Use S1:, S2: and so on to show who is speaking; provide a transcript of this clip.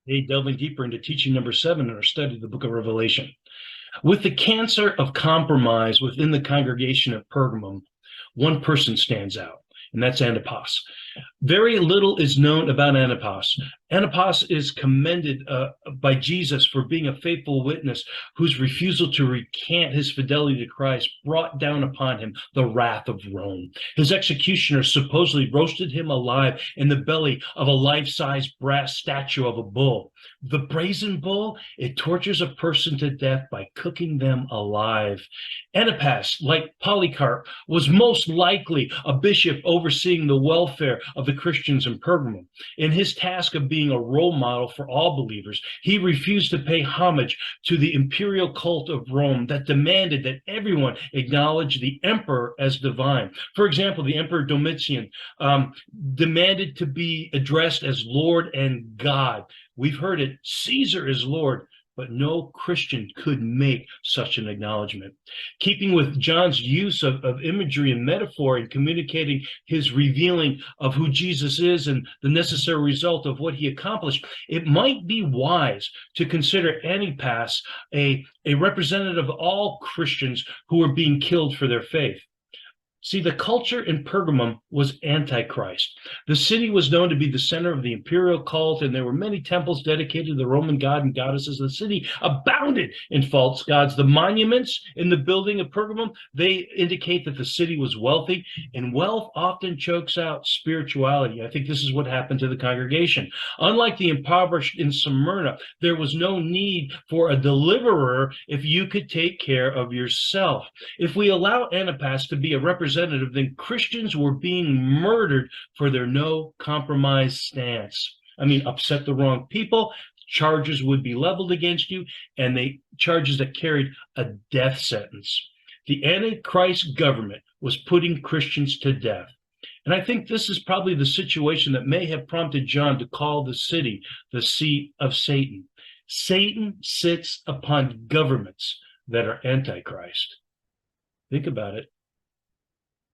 S1: Today, delving deeper into teaching number 7 in our study of the book of Revelation. With the cancer of compromise within the congregation of Pergamum, one person stands out, and that's Antipas. Very little is known about Antipas. Antipas is commended by Jesus for being a faithful witness whose refusal to recant his fidelity to Christ brought down upon him the wrath of Rome. His executioners supposedly roasted him alive in the belly of a life-size brass statue of a bull. The brazen bull, it tortures a person to death by cooking them alive. Antipas, like Polycarp, was most likely a bishop overseeing the welfare of the Christians in Pergamum. In his task of being a role model for all believers, he refused to pay homage to the imperial cult of Rome that demanded that everyone acknowledge the emperor as divine. For example, the Emperor Domitian demanded to be addressed as Lord and God. We've heard it, Caesar is Lord, but no Christian could make such an acknowledgement. Keeping with John's use of imagery and metaphor in communicating his revealing of who Jesus is and the necessary result of what he accomplished, it might be wise to consider Antipas a representative of all Christians who are being killed for their faith. See, the culture in Pergamum was antichrist. The city was known to be the center of the imperial cult, and there were many temples dedicated to the Roman god and goddesses. The city abounded in false gods. The monuments in the building of Pergamum, they indicate that the city was wealthy, and wealth often chokes out spirituality. I think this is what happened to the congregation. Unlike the impoverished in Smyrna, there was no need for a deliverer if you could take care of yourself. If we allow Antipas to be a representative, then Christians were being murdered for their no compromise stance. I mean, upset the wrong people, charges would be leveled against you, and charges that carried a death sentence. The Antichrist government was putting Christians to death. And I think this is probably the situation that may have prompted John to call the city the seat of Satan. Satan sits upon governments that are antichrist. Think about it.